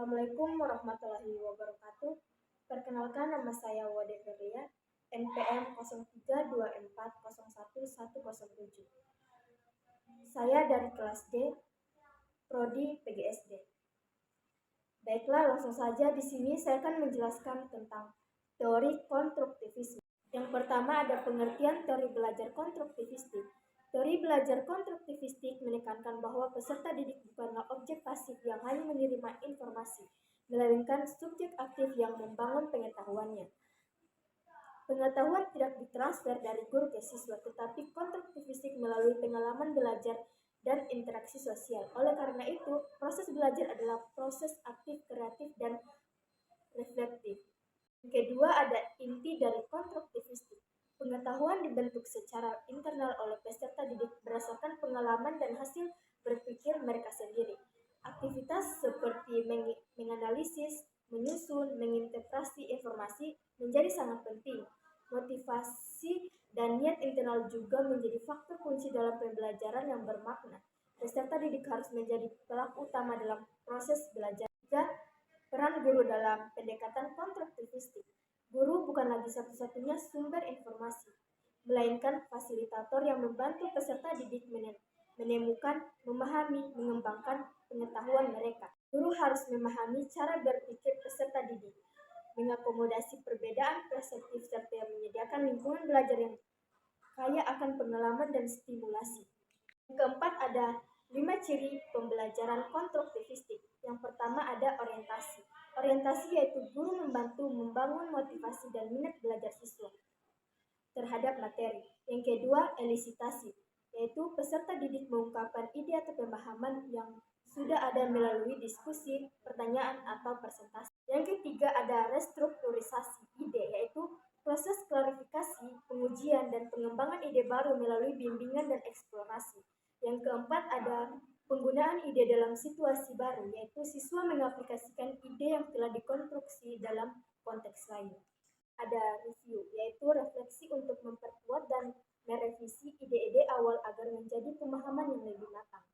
Assalamualaikum warahmatullahi wabarakatuh. Perkenalkan, nama saya Wade Ferlia, NPM 0324011107. Saya dari kelas D, Prodi PGSD. Baiklah, langsung saja di sini saya akan menjelaskan tentang teori konstruktivisme. Yang pertama ada pengertian teori belajar konstruktivistik. Teori belajar konstruktivistik menekankan bahwa peserta didik bukanlah objek pasif yang hanya menerima informasi, melainkan subjek aktif yang membangun pengetahuannya. Pengetahuan tidak ditransfer dari guru ke siswa, tetapi konstruktivistik melalui pengalaman belajar dan interaksi sosial. Oleh karena itu, proses belajar adalah proses aktif, kreatif, dan reflektif. Yang kedua ada inti dari konstruktivistik. Pengetahuan dibentuk secara internal oleh peserta didik berdasarkan pengalaman dan hasil berpikir mereka sendiri. Aktivitas seperti menganalisis, menyusun, menginterpretasi informasi menjadi sangat penting. Motivasi dan niat internal juga menjadi faktor kunci dalam pembelajaran yang bermakna. Peserta didik harus menjadi pelaku utama dalam proses belajar. Peran guru dalam pendekatan konstruktivistik. Guru bukan lagi satu-satunya sumber informasi, melainkan fasilitator yang membantu peserta didik menemukan, memahami, mengembangkan pengetahuan mereka. Guru harus memahami cara berpikir peserta didik, mengakomodasi perbedaan perspektif serta menyediakan lingkungan belajar yang kaya akan pengalaman dan stimulasi. Yang keempat ada 5 ciri pembelajaran konstruktivistik. Yang pertama ada orientasi. Orientasi yaitu guru membantu membangun motivasi dan minat belajar siswa terhadap materi. Yang kedua, elisitasi, yaitu peserta didik mengungkapkan ide atau pemahaman yang sudah ada melalui diskusi, pertanyaan, atau presentasi. Yang ketiga, ada restrukturisasi ide, yaitu proses klarifikasi, pengujian, dan pengembangan ide baru melalui bimbingan dan eksplorasi. Yang keempat, ada penggunaan ide dalam situasi baru, yaitu siswa mengaplikasikan ide yang telah dikonstruksi dalam konteks lain. Ada review, yaitu refleksi untuk memperkuat dan merevisi ide-ide awal agar menjadi pemahaman yang lebih matang.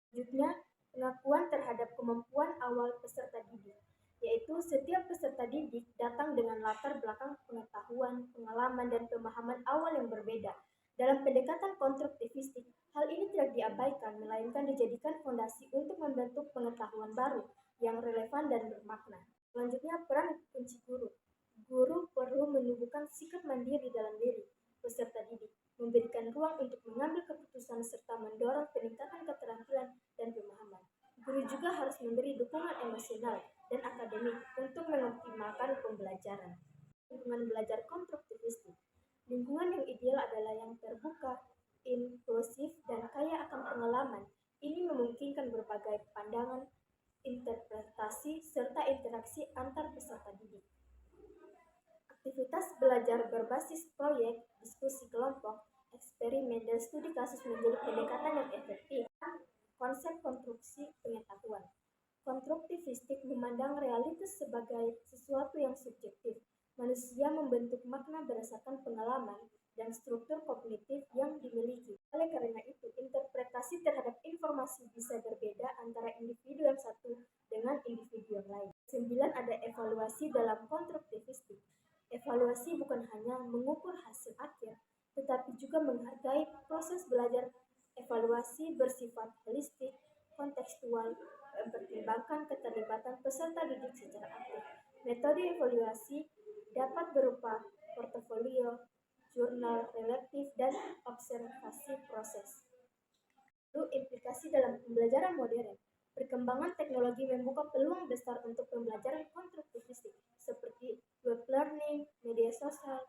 Selanjutnya, pengakuan terhadap kemampuan awal peserta didik, yaitu setiap peserta didik datang dengan latar belakang pengetahuan, pengalaman, dan pemahaman awal yang berbeda. Dalam pendekatan konstruktivistik, hal ini tidak diabaikan, melainkan dijadikan fondasi untuk membentuk pengetahuan baru yang relevan dan bermakna. Selanjutnya, peran kunci guru. Guru perlu menumbuhkan sikap mandiri dalam diri peserta didik, memberikan ruang untuk mengambil keputusan serta mendorong peningkatan keterampilan dan pemahaman. Guru juga harus memberi dukungan emosional dan akademik untuk mengoptimalkan pembelajaran. Lingkungan belajar konstruktivistik. Lingkungan yang ideal adalah yang terbuka, inklusif, dan kaya akan pengalaman. Ini memungkinkan berbagai pandangan, interpretasi, serta interaksi antar peserta didik. Aktivitas belajar berbasis proyek, diskusi kelompok, eksperimen, dan studi kasus menjadi pendekatan yang efektif. Konsep konstruksi pengetahuan. Konstruktivistik memandang realitas sebagai sesuatu yang subjektif. Manusia membentuk makna berdasarkan pengalaman dan struktur kognitif yang dimiliki. Oleh karena itu, interpretasi terhadap informasi bisa berbeda antara individu yang satu dengan individu yang lain. 9. Ada evaluasi dalam konstruktivistik. Evaluasi bukan hanya mengukur hasil akhir, tetapi juga menghargai proses belajar. Evaluasi bersifat holistik, kontekstual, mempertimbangkan keterlibatan peserta didik secara aktif. Metode evaluasi dapat berupa portofolio, jurnal reflektif, dan observasi proses. Lalu implikasi dalam pembelajaran modern. Perkembangan teknologi membuka peluang besar untuk pembelajaran konstruktivistik seperti web learning, media sosial,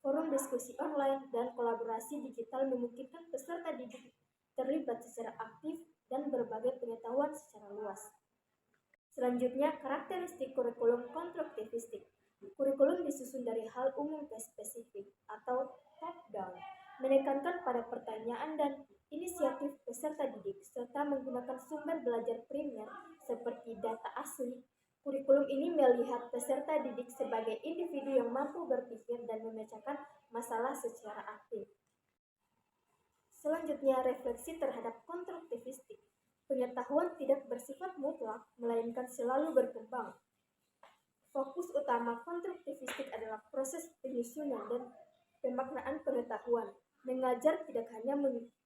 forum diskusi online, dan kolaborasi digital memungkinkan peserta didik terlibat secara aktif dan berbagai pengetahuan secara luas. Selanjutnya, karakteristik kurikulum konstruktivistik. Kurikulum disusun dari hal umum ke spesifik atau top-down, menekankan pada pertanyaan dan inisiatif peserta didik, serta menggunakan sumber belajar primer seperti data asli. Kurikulum ini melihat peserta didik sebagai individu yang mampu berpikir dan memecahkan masalah secara aktif. Selanjutnya, refleksi terhadap konstruktivistik. Pengetahuan tidak bersifat mutlak, melainkan selalu berkembang. Fokus utama konstruktivistik adalah proses penyusunan dan pemaknaan pengetahuan. Mengajar tidak hanya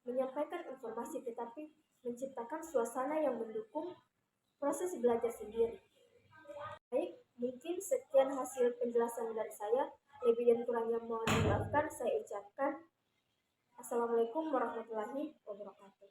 menyampaikan informasi, tetapi menciptakan suasana yang mendukung proses belajar sendiri. Baik, mungkin sekian hasil penjelasan dari saya. Lebih dan kurangnya mohon dimaafkan. Saya ucapkan Assalamualaikum warahmatullahi wabarakatuh.